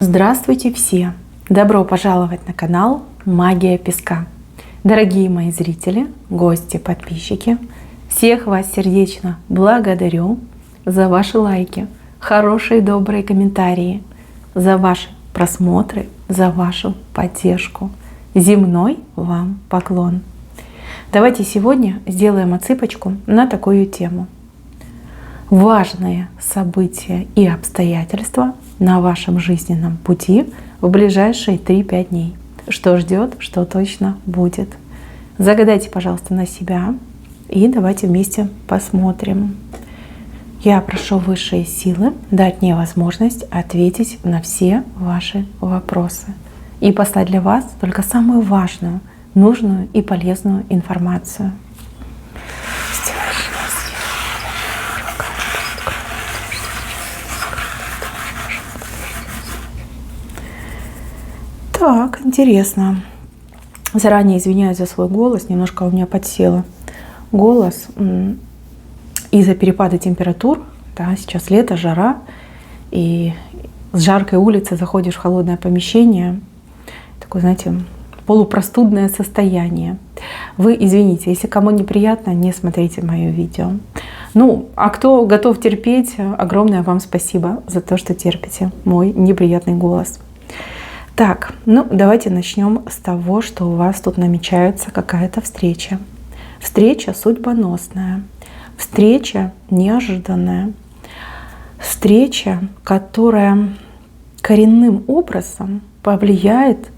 Здравствуйте все! Добро пожаловать на канал Магия Песка. Дорогие мои зрители, гости, подписчики, всех вас сердечно благодарю за ваши лайки, хорошие добрые комментарии, за ваши просмотры, за вашу поддержку. Земной вам поклон! Давайте сегодня сделаем отсыпочку на такую тему. Важные события и обстоятельства на вашем жизненном пути в ближайшие 3-5 дней. Что ждет, что точно будет. Загадайте, пожалуйста, на себя и давайте вместе посмотрим. Я прошу высшие силы дать мне возможность ответить на все ваши вопросы и послать для вас только самую важную, нужную и полезную информацию. Так, интересно. Заранее извиняюсь за свой голос, немножко у меня подсело голос из-за перепада температур. Да, сейчас лето, жара, и с жаркой улицы заходишь в холодное помещение, такое, знаете, полупростудное состояние. Вы извините, если кому неприятно, не смотрите мое видео. А кто готов терпеть, огромное вам спасибо за то, что терпите мой неприятный голос. Так, давайте начнем с того, что у вас тут намечается какая-то встреча. Встреча судьбоносная, встреча неожиданная, встреча, которая коренным образом повлияет,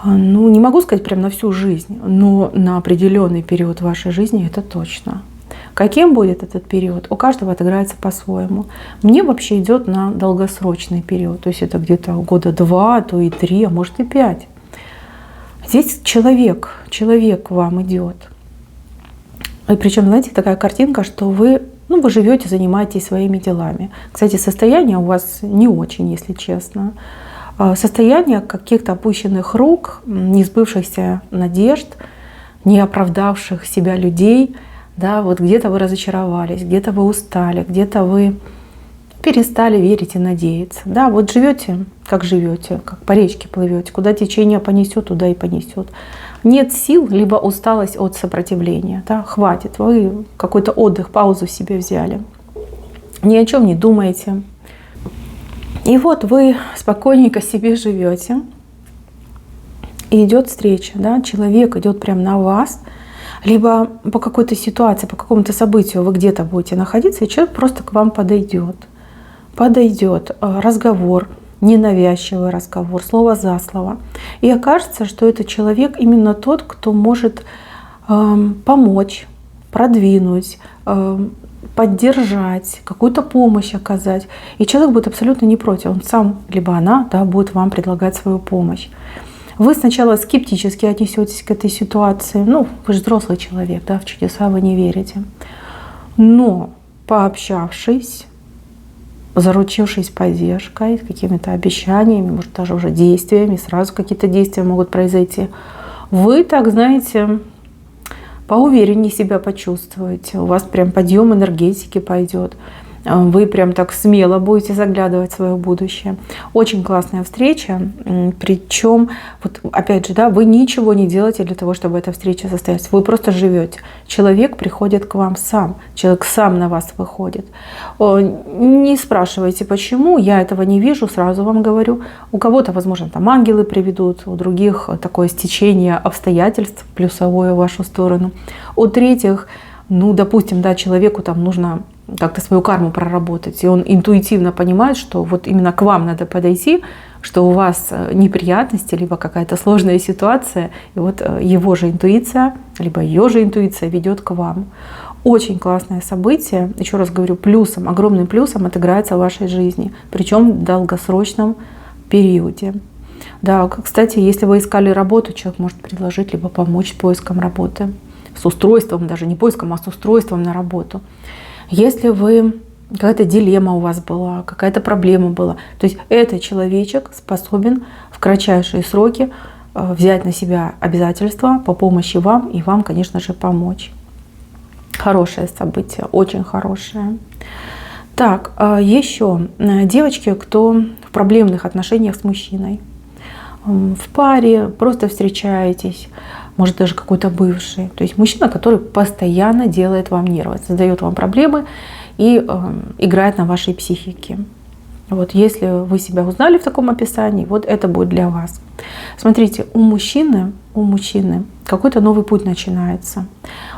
не могу сказать прям на всю жизнь, но на определенный период вашей жизни это точно. Каким будет этот период? У каждого отыграется по-своему. Мне вообще идет на долгосрочный период. То есть это где-то года 2, то и 3, а может и 5. Здесь человек вам идет. И причем, знаете, такая картинка, что вы живете, занимаетесь своими делами. Кстати, состояние у вас не очень, если честно. Состояние каких-то опущенных рук, несбывшихся надежд, не оправдавших себя людей. Да, вот где-то вы разочаровались, где-то вы устали, где-то вы перестали верить и надеяться. Да, вот живете, как по речке плывете, куда течение понесет, туда и понесет. Нет сил, либо усталость от сопротивления. Да, хватит, вы какой-то отдых, паузу себе взяли. Ни о чем не думаете. И вот вы спокойненько себе живете. И идет встреча, да, человек идет прямо на вас. Либо по какой-то ситуации, по какому-то событию вы где-то будете находиться, и человек просто к вам подойдет. Подойдет разговор, ненавязчивый разговор, слово за слово. И окажется, что это человек именно тот, кто может помочь, продвинуть, поддержать, какую-то помощь оказать. И человек будет абсолютно не против. Он сам, либо она, да, будет вам предлагать свою помощь. Вы сначала скептически отнесетесь к этой ситуации. Вы же взрослый человек, да, в чудеса вы не верите. Но пообщавшись, заручившись поддержкой, какими-то обещаниями, может даже уже действиями, сразу какие-то действия могут произойти, вы, так знаете, поувереннее себя почувствуете. У вас прям подъем энергетики пойдет. Вы прям так смело будете заглядывать в свое будущее. Очень классная встреча. Причем, вот опять же, да, вы ничего не делаете для того, чтобы эта встреча состоялась. Вы просто живете. Человек приходит к вам сам. Человек сам на вас выходит. Не спрашивайте, почему. Я этого не вижу, сразу вам говорю. У кого-то, возможно, там ангелы приведут, у других такое стечение обстоятельств плюсовое в вашу сторону. У третьих, допустим, да, человеку там нужно как-то свою карму проработать, и он интуитивно понимает, что вот именно к вам надо подойти, что у вас неприятности, либо какая-то сложная ситуация, и вот его же интуиция, либо ее же интуиция ведет к вам. Очень классное событие, еще раз говорю, плюсом, огромным плюсом отыграется в вашей жизни, причем в долгосрочном периоде. Да, кстати, если вы искали работу, человек может предложить, либо помочь с поиском работы, с устройством, даже не поиском, а с устройством на работу. Если какая-то дилемма у вас была, какая-то проблема была, то есть этот человечек способен в кратчайшие сроки взять на себя обязательства по помощи вам и вам, конечно же, помочь. Хорошее событие, очень хорошее. Так, еще девочки, кто в проблемных отношениях с мужчиной, в паре, просто встречаетесь, может даже какой-то бывший. То есть мужчина, который постоянно делает вам нервы, создает вам проблемы и играет на вашей психике. Вот если вы себя узнали в таком описании, вот это будет для вас. Смотрите, у мужчины какой-то новый путь начинается.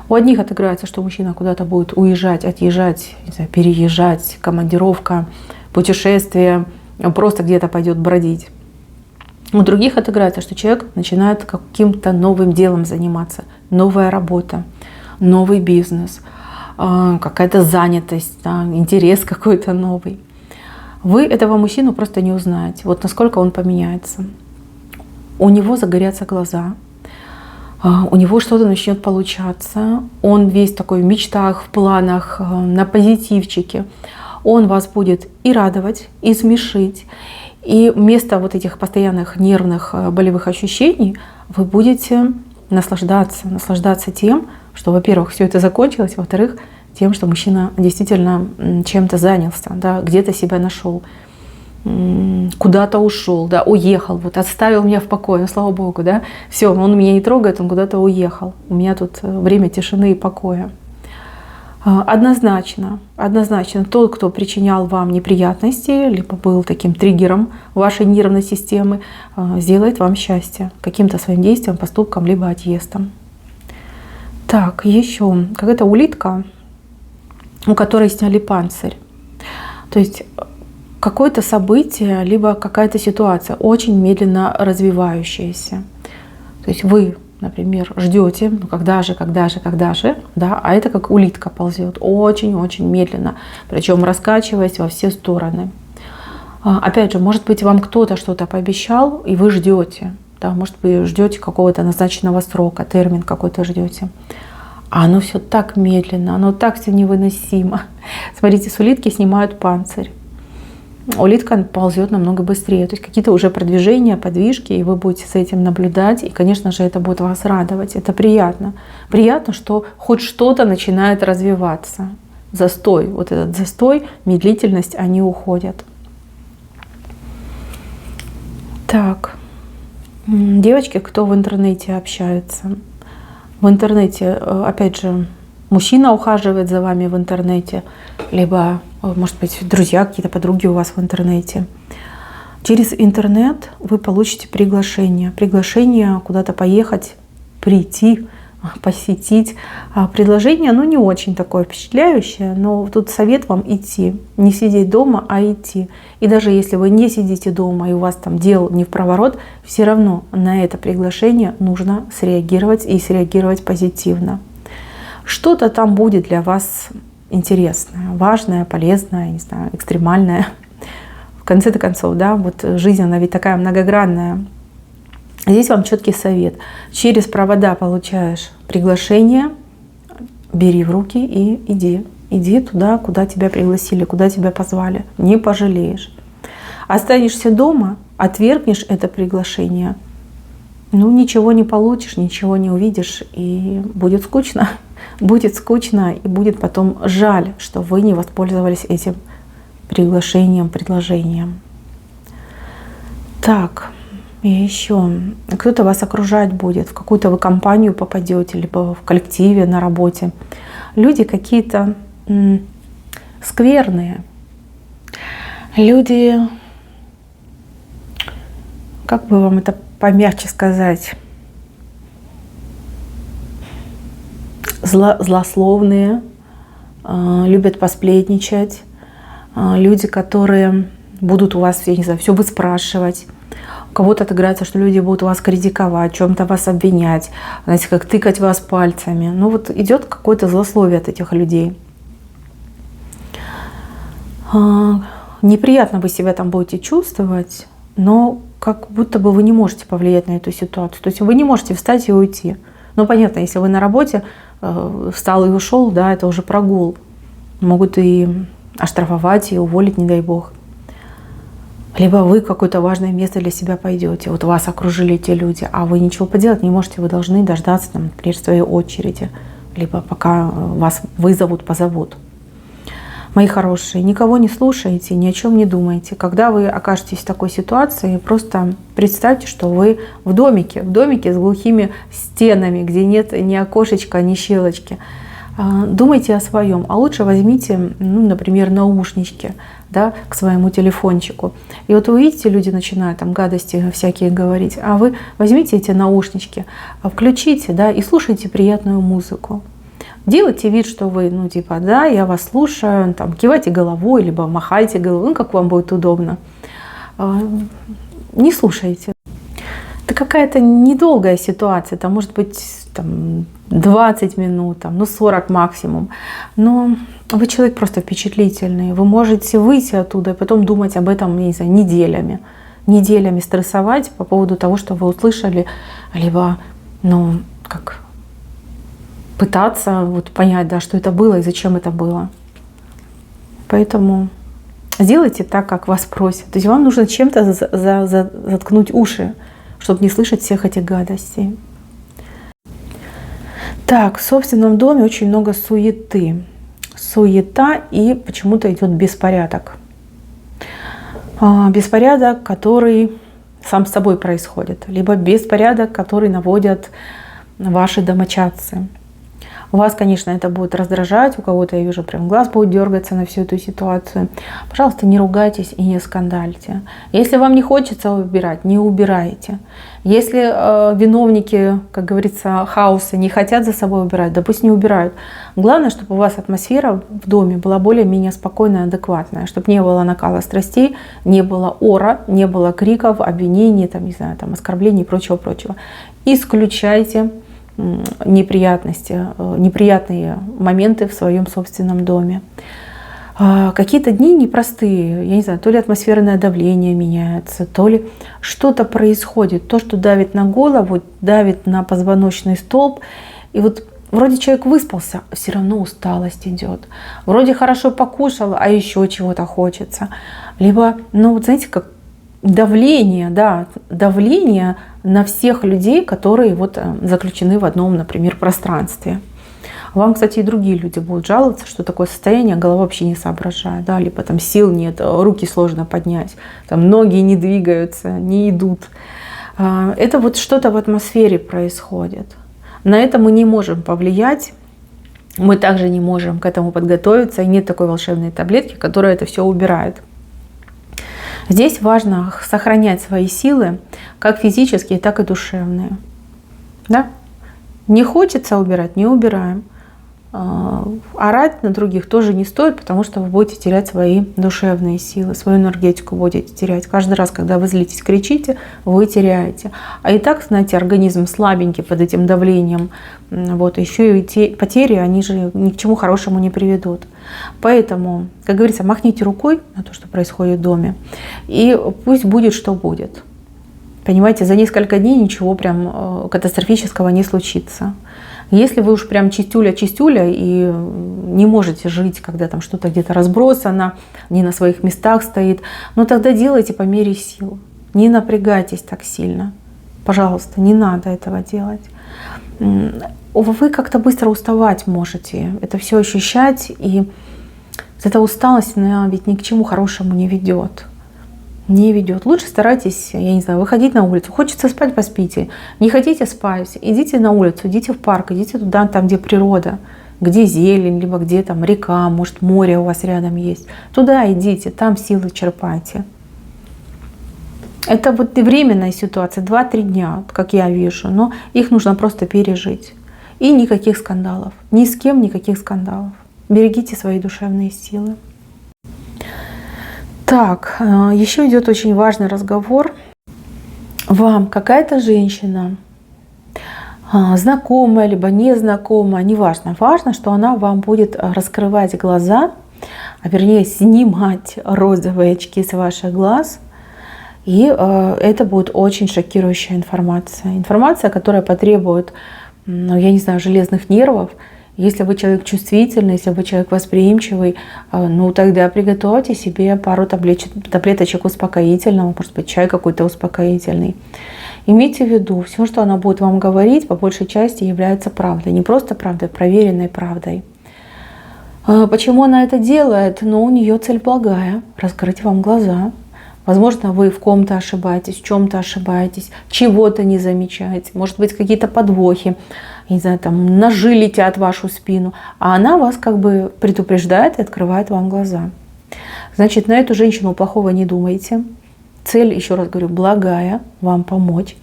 У одних отыграется, что мужчина куда-то будет уезжать, отъезжать, не знаю, переезжать, командировка, путешествие, просто где-то пойдет бродить. У других отыграется, что человек начинает каким-то новым делом заниматься. Новая работа, новый бизнес, какая-то занятость, да, интерес какой-то новый. Вы этого мужчину просто не узнаете, вот насколько он поменяется. У него загорятся глаза, у него что-то начнет получаться, он весь такой в мечтах, в планах, на позитивчике. Он вас будет и радовать, и смешить. И вместо вот этих постоянных нервных болевых ощущений вы будете наслаждаться тем, что, во-первых, все это закончилось, во-вторых, тем, что мужчина действительно чем-то занялся, да, где-то себя нашел, куда-то ушел, да, уехал, вот оставил меня в покое, ну, слава Богу, да, все, он меня не трогает, он куда-то уехал, у меня тут время тишины и покоя. Однозначно, тот, кто причинял вам неприятности, либо был таким триггером вашей нервной системы, сделает вам счастье каким-то своим действием, поступком, либо отъездом. Так, еще какая-то улитка, у которой сняли панцирь. То есть какое-то событие, либо какая-то ситуация очень медленно развивающаяся. То есть вы, например, ждете, ну когда же, да, а это как улитка ползет, очень-очень медленно, причем раскачиваясь во все стороны. Опять же, может быть, вам кто-то что-то пообещал, и вы ждете, да, может быть, ждете какого-то назначенного срока, термин какой-то ждете. А оно все так медленно, оно так все невыносимо. Смотрите, с улитки снимают панцирь. Улитка ползет намного быстрее. То есть какие-то уже продвижения, подвижки, и вы будете с этим наблюдать. И, конечно же, это будет вас радовать. Это приятно. Приятно, что хоть что-то начинает развиваться. Застой, вот этот застой, медлительность, они уходят. Так, девочки, кто в интернете общается. В интернете, опять же, мужчина ухаживает за вами в интернете, либо, может быть, друзья, какие-то подруги у вас в интернете. Через интернет вы получите приглашение. Приглашение куда-то поехать, прийти, посетить. Предложение, оно не очень такое впечатляющее, но тут совет вам идти. Не сидеть дома, а идти. И даже если вы не сидите дома, и у вас там дел не впроворот, все равно на это приглашение нужно среагировать и среагировать позитивно. Что-то там будет для вас интересное, важное, полезное, не знаю, экстремальное. В конце-то концов, да, вот жизнь, она ведь такая многогранная. Здесь вам четкий совет. Через провода получаешь приглашение, бери в руки и иди. Иди туда, куда тебя пригласили, куда тебя позвали. Не пожалеешь. Останешься дома, отвергнешь это приглашение, ну ничего не получишь, ничего не увидишь, и будет скучно. Будет скучно, и будет потом жаль, что вы не воспользовались этим приглашением, предложением. Так. И еще кто-то вас окружать будет, в какую-то вы компанию попадете, либо в коллективе, на работе. Люди какие-то скверные. Люди, как бы вам это помягче сказать, злословные, любят посплетничать. Люди, которые будут у вас, я не знаю, все выспрашивать. У кого-то отыграется, что люди будут вас критиковать, в чем-то вас обвинять, знаете, как тыкать вас пальцами. Ну вот идет какое-то злословие от этих людей. Неприятно вы себя там будете чувствовать, но как будто бы вы не можете повлиять на эту ситуацию. То есть вы не можете встать и уйти. Ну понятно, если вы на работе встал и ушел, да, это уже прогул. Могут и оштрафовать, и уволить, не дай бог. Либо вы какое-то важное место для себя пойдете, вот вас окружили эти люди, а вы ничего поделать не можете, вы должны дождаться, там, например, своей очереди, либо пока вас вызовут, позовут. Мои хорошие, никого не слушайте, ни о чем не думайте. Когда вы окажетесь в такой ситуации, просто представьте, что вы в домике с глухими стенами, где нет ни окошечка, ни щелочки. Думайте о своем, а лучше возьмите, например, наушнички, да, к своему телефончику. И вот вы видите, люди начинают там гадости всякие говорить, а вы возьмите эти наушнички, включите, да, и слушайте приятную музыку. Делайте вид, что вы, да, я вас слушаю, там, кивайте головой, либо махайте головой, как вам будет удобно. Не слушайте. Это какая-то недолгая ситуация, там может быть 20 минут, 40 максимум. Но вы человек просто впечатлительный, вы можете выйти оттуда и потом думать об этом, я не знаю, неделями стрессовать по поводу того, что вы услышали, либо, пытаться понять, да, что это было и зачем это было. Поэтому сделайте так, как вас просят. То есть вам нужно чем-то заткнуть уши, чтобы не слышать всех этих гадостей. Так, в собственном доме очень много суеты. Суета, и почему-то идет беспорядок. Беспорядок, который сам с собой происходит. Либо беспорядок, который наводят ваши домочадцы. Вас, конечно, это будет раздражать, у кого-то, я вижу, прям глаз будет дергаться на всю эту ситуацию. Пожалуйста, не ругайтесь и не скандальте. Если вам не хочется убирать, не убирайте. Если виновники, как говорится, хаоса не хотят за собой убирать, да пусть не убирают. Главное, чтобы у вас атмосфера в доме была более-менее спокойная, адекватная, чтобы не было накала страстей, не было ора, не было криков, обвинений, оскорблений и прочего-прочего. Исключайте неприятные моменты в своем собственном доме. Какие-то дни непростые, я не знаю, то ли атмосферное давление меняется, то ли что-то происходит, то, что давит на голову, давит на позвоночный столб. И вроде человек выспался, все равно усталость идет. Вроде хорошо покушал, а еще чего-то хочется. Либо, знаете, как давление на всех людей, которые заключены в одном, например, пространстве. Вам, кстати, и другие люди будут жаловаться, что такое состояние, голова вообще не соображает, да, либо сил нет, руки сложно поднять, ноги не двигаются, не идут. Это что-то в атмосфере происходит. На это мы не можем повлиять, мы также не можем к этому подготовиться, и нет такой волшебной таблетки, которая это все убирает. Здесь важно сохранять свои силы, как физические, так и душевные. Да? Не хочется убирать, не убираем. Орать на других тоже не стоит, потому что вы будете терять свои душевные силы, свою энергетику будете терять. Каждый раз, когда вы злитесь, кричите, вы теряете. А и так, знаете, организм слабенький под этим давлением. Еще и те потери, они же ни к чему хорошему не приведут. Поэтому, как говорится, махните рукой на то, что происходит в доме, и пусть будет, что будет. Понимаете, за несколько дней ничего прям катастрофического не случится. Если вы уж прям чистюля и не можете жить, когда там что-то где-то разбросано, не на своих местах стоит, тогда делайте по мере сил. Не напрягайтесь так сильно. Пожалуйста, не надо этого делать. Вы как-то быстро уставать можете, это все ощущать, и эта усталость, она ведь ни к чему хорошему не ведет. Не ведет. Лучше старайтесь, я не знаю, выходить на улицу. Хочется спать, поспите. Не хотите спать, идите на улицу, идите в парк, идите туда, там, где природа, где зелень, либо где там река, может, море у вас рядом есть. Туда идите, там силы черпайте. Это временная ситуация, 2-3 дня, как я вижу, но их нужно просто пережить. И никаких скандалов. Ни с кем никаких скандалов. Берегите свои душевные силы. Так, еще идет очень важный разговор. Вам какая-то женщина, знакомая, либо незнакомая, неважно. Важно, что она вам будет раскрывать глаза, а вернее снимать розовые очки с ваших глаз. И это будет очень шокирующая информация. Информация, которая потребует, я не знаю, железных нервов. Если вы человек чувствительный, если вы человек восприимчивый, тогда приготовьте себе пару таблеточек успокоительного, может быть, чай какой-то успокоительный. Имейте в виду, все, что она будет вам говорить, по большей части является правдой. Не просто правдой, а проверенной правдой. Почему она это делает? Ну, у нее цель благая – раскрыть вам глаза. Возможно, вы в ком-то ошибаетесь, в чем-то ошибаетесь, чего-то не замечаете. Может быть, какие-то подвохи, не знаю, там, ножи летят в вашу спину. А она вас как бы предупреждает и открывает вам глаза. Значит, на эту женщину плохого не думайте. Цель, еще раз говорю, благая, вам помочь.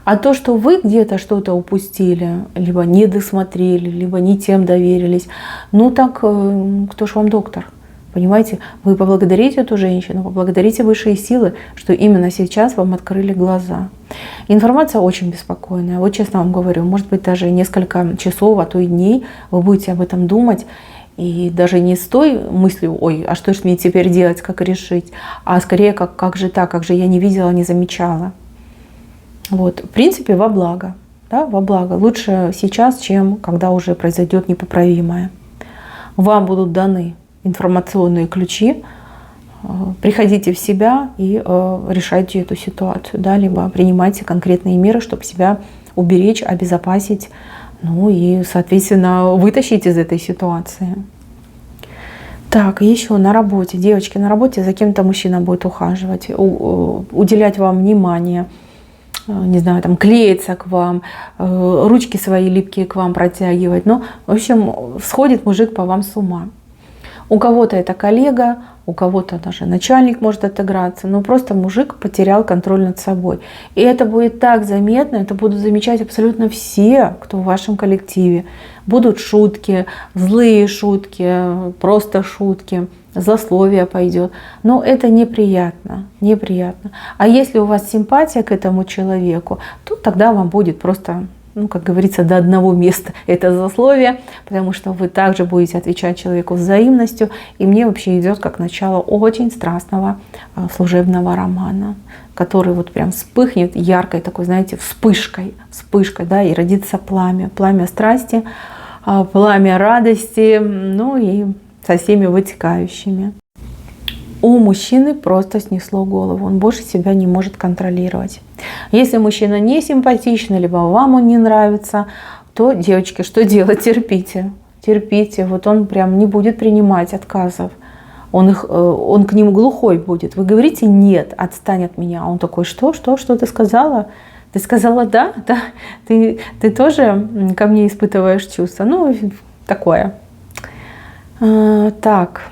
А то, что вы где-то что-то упустили, либо не досмотрели, либо не тем доверились, ну так кто ж вам доктор? Понимаете, вы поблагодарите эту женщину, поблагодарите высшие силы, что именно сейчас вам открыли глаза. Информация очень беспокойная. Вот честно вам говорю, может быть, даже несколько часов, а то и дней вы будете об этом думать. И даже не с той мыслью, ой, а что же мне теперь делать, как решить, а скорее, как же так, как же я не видела, не замечала. Вот, в принципе, во благо. Да, во благо. Лучше сейчас, чем когда уже произойдет непоправимое. Вам будут даны информационные ключи, приходите в себя и решайте эту ситуацию, да, либо принимайте конкретные меры, чтобы себя уберечь, обезопасить, ну и, соответственно, вытащить из этой ситуации. Так, еще на работе, девочки, на работе за кем-то мужчина будет ухаживать, уделять вам внимание, не знаю, там клеиться к вам, ручки свои липкие к вам протягивать. Ну, в общем, сходит мужик по вам с ума. У кого-то это коллега, у кого-то даже начальник может отыграться, но просто мужик потерял контроль над собой. И это будет так заметно, это будут замечать абсолютно все, кто в вашем коллективе. Будут шутки, злые шутки, просто шутки, злословие пойдет. Но это неприятно, неприятно. А если у вас симпатия к этому человеку, то тогда вам будет просто, ну, как говорится, до одного места это злословие, потому что вы также будете отвечать человеку взаимностью. И мне вообще идет как начало очень страстного служебного романа, который вот прям вспыхнет яркой такой, знаете, вспышкой, да, и родится пламя, пламя страсти, пламя радости, ну и со всеми вытекающими. У мужчины просто снесло голову, он больше себя не может контролировать. Если мужчина не симпатичный, либо вам он не нравится, то, девочки, что делать? Терпите, терпите. Вот он прям не будет принимать отказов. Он к ним глухой будет. Вы говорите: нет, отстань от меня. А он такой: что ты сказала? Ты сказала да? Да. Ты тоже ко мне испытываешь чувства? Ну, такое. Так.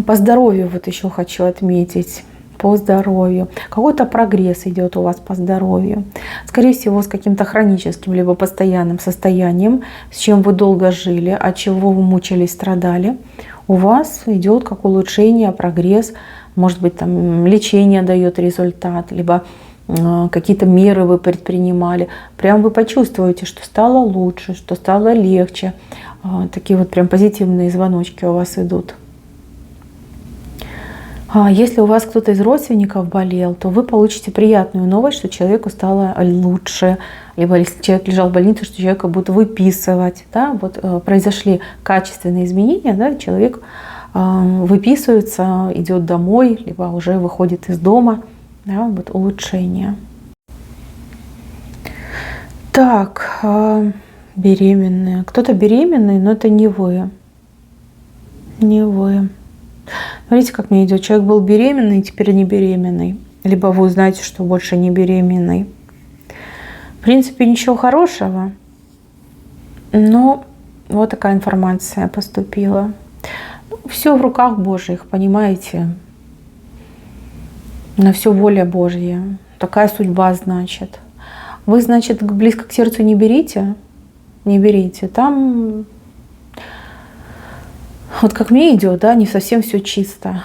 По здоровью вот еще хочу отметить. По здоровью. Какой-то прогресс идет у вас по здоровью. Скорее всего, с каким-то хроническим либо постоянным состоянием, с чем вы долго жили, от чего вы мучились, страдали. У вас идет как улучшение, прогресс. Может быть, там лечение дает результат, либо какие-то меры вы предпринимали. Прям вы почувствуете, что стало лучше, что стало легче. Такие вот прям позитивные звоночки у вас идут. Если у вас кто-то из родственников болел, то вы получите приятную новость, что человеку стало лучше. Либо если человек лежал в больнице, что человека будут выписывать. Да? Вот произошли качественные изменения, да? Человек выписывается, идет домой, либо уже выходит из дома. Да? Вот улучшение. Так, беременные. Кто-то беременный, но это не вы. Не вы. Смотрите, как мне идет. Человек был беременный, теперь не беременный. Либо вы узнаете, что больше не беременный. В принципе, ничего хорошего. Но вот такая информация поступила. Ну, все в руках Божьих, понимаете? На все воля Божья. Такая судьба, значит. Вы, значит, близко к сердцу не берите. Не берите. Там... Вот как мне идет, да, не совсем все чисто.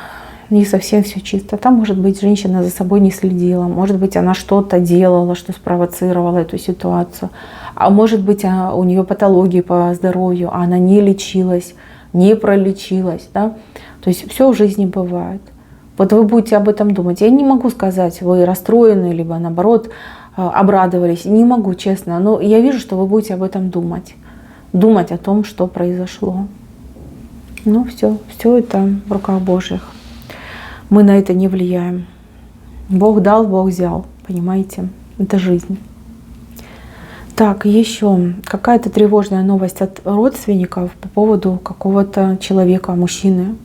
Не совсем все чисто. Там, может быть, женщина за собой не следила. Может быть, она что-то делала, что спровоцировало эту ситуацию. А может быть, у нее патологии по здоровью, а она не лечилась, не пролечилась. Да? То есть все в жизни бывает. Вот вы будете об этом думать. Я не могу сказать, вы расстроены, либо наоборот обрадовались. Не могу, честно. Но я вижу, что вы будете об этом думать. Думать о том, что произошло. Ну, все это в руках Божьих. Мы на это не влияем. Бог дал, Бог взял. Понимаете? Это жизнь. Так, еще какая-то тревожная новость от родственников по поводу какого-то человека, мужчины.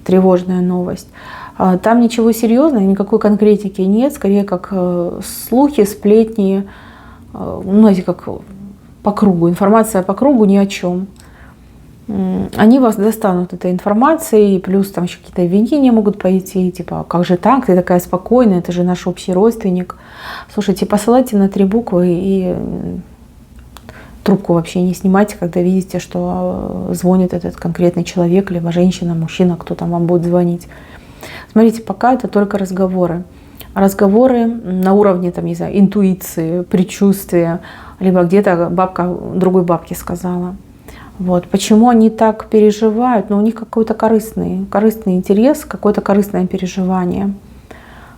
Тревожная новость. Там ничего серьезного, никакой конкретики нет, скорее как слухи, сплетни, знаете, как по кругу, информация по кругу ни о чем. Они вас достанут этой информацией, плюс там еще какие-то обвинения могут пойти, типа, как же так, ты такая спокойная, это же наш общий родственник. Слушайте, посылайте на 3 буквы и трубку вообще не снимайте, когда видите, что звонит этот конкретный человек, либо женщина, мужчина, кто там вам будет звонить. Смотрите, пока это только разговоры. Разговоры на уровне, там, не знаю, интуиции, предчувствия, либо где-то бабка другой бабке сказала. Вот. Почему они так переживают? Ну, у них какой-то корыстный интерес, какое-то корыстное переживание.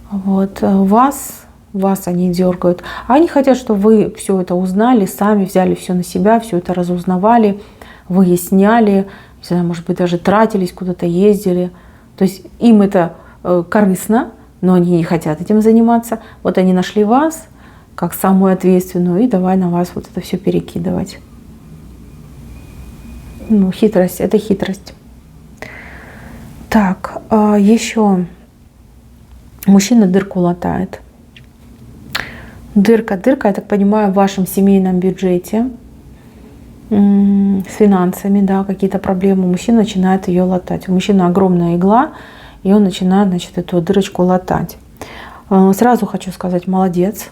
Вот. Вас они дергают. А они хотят, чтобы вы все это узнали, сами взяли все на себя, все это разузнавали, выясняли, не знаю, может быть, даже тратились, куда-то ездили. То есть им это корыстно, но они не хотят этим заниматься. Вот они нашли вас как самую ответственную, и давай на вас вот это все перекидывать. Ну, хитрость, это хитрость. Так, еще мужчина дырку латает. Дырка, я так понимаю, в вашем семейном бюджете, с финансами, да, какие-то проблемы. Мужчина начинает ее латать. У мужчины огромная игла, и он начинает, значит, эту дырочку латать. Сразу хочу сказать, молодец.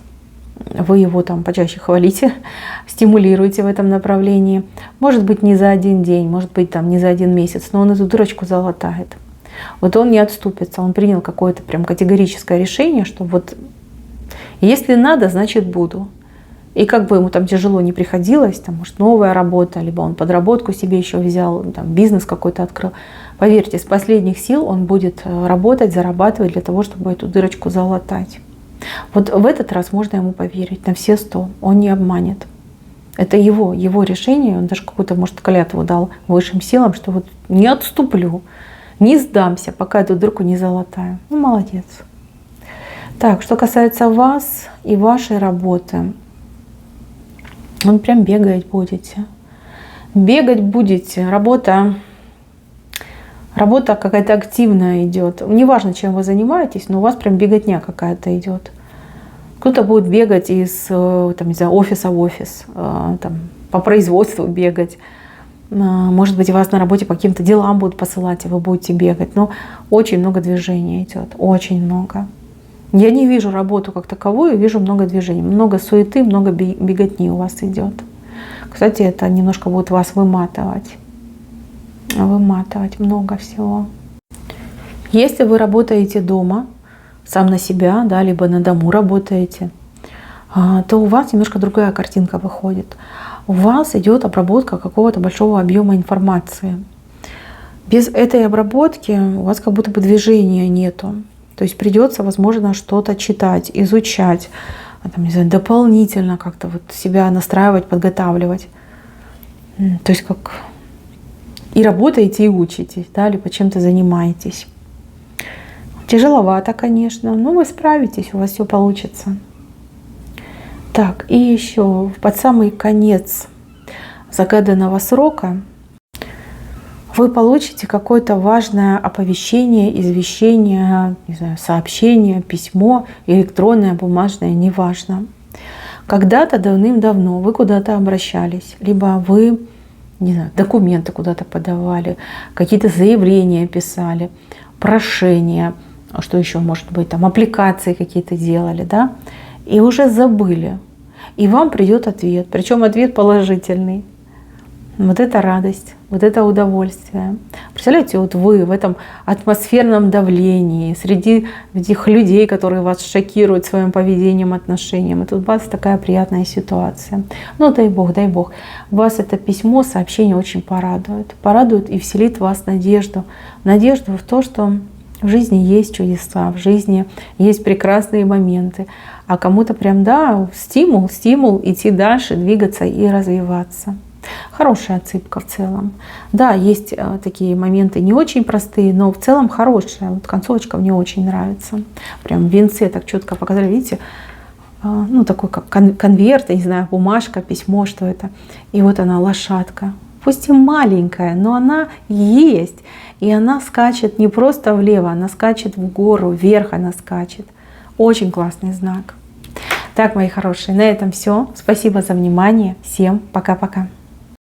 Вы его там почаще хвалите, стимулируете в этом направлении. Может быть, не за один день, может быть, там не за один месяц, но он эту дырочку залатает. Вот он не отступится, он принял какое-то прям категорическое решение, что вот если надо, значит буду. И как бы ему там тяжело не приходилось, там, может, новая работа, либо он подработку себе еще взял, там, бизнес какой-то открыл. Поверьте, с последних сил он будет работать, зарабатывать для того, чтобы эту дырочку залатать. Вот в этот раз можно ему поверить на все 100, он не обманет. Это его решение, он даже какую-то, может, клятву дал высшим силам, что вот не отступлю, не сдамся, пока эту дырку не залатаю. Ну, молодец. Так, что касается вас и вашей работы, вы прям бегать будете. Бегать будете, работа какая-то активная идет. Неважно, чем вы занимаетесь, но у вас прям беготня какая-то идет. Кто-то будет бегать из там, не знаю, офиса в офис, там, по производству бегать. Может быть, вас на работе по каким-то делам будут посылать, и вы будете бегать. Но очень много движения идет, очень много. Я не вижу работу как таковую, вижу много движений, много суеты, много беготни у вас идет. Кстати, это немножко будет вас выматывать. Выматывать много всего. Если вы работаете дома, сам на себя, да, либо на дому работаете, то у вас немножко другая картинка выходит. У вас идет обработка какого-то большого объема информации. Без этой обработки у вас как будто бы движения нету. То есть придется, возможно, что-то читать, изучать, там, не знаю, дополнительно как-то вот себя настраивать, подготавливать. То есть как и работаете, и учитесь, да, либо чем-то занимаетесь. Тяжеловато, конечно, но вы справитесь, у вас все получится. Так, и еще под самый конец загаданного срока вы получите какое-то важное оповещение, извещение, не знаю, сообщение, письмо, электронное, бумажное, неважно. Когда-то давным-давно вы куда-то обращались, либо вы, не знаю, документы куда-то подавали, какие-то заявления писали, прошения, что еще может быть, там аппликации какие-то делали, да, и уже забыли. И вам придет ответ, причем ответ положительный. Вот это радость, вот это удовольствие. Представляете, вот вы в этом атмосферном давлении, среди этих людей, которые вас шокируют своим поведением, отношением. И тут у вас такая приятная ситуация. Ну, дай Бог, вас это письмо, сообщение очень порадует. Порадует и вселит в вас надежду. Надежду в то, что в жизни есть чудеса, в жизни есть прекрасные моменты. А кому-то прям, да, стимул идти дальше, двигаться и развиваться. Хорошая отсыпка в целом. Да, есть такие моменты не очень простые, но в целом хорошая. Вот концовочка мне очень нравится. Прям в венце так четко показали. Видите, ну такой как конверт, я не знаю, бумажка, письмо, что это. И вот она, лошадка. Пусть и маленькая, но она есть. И она скачет не просто влево, она скачет в гору, вверх она скачет. Очень классный знак. Так, мои хорошие, на этом все. Спасибо за внимание. Всем пока-пока.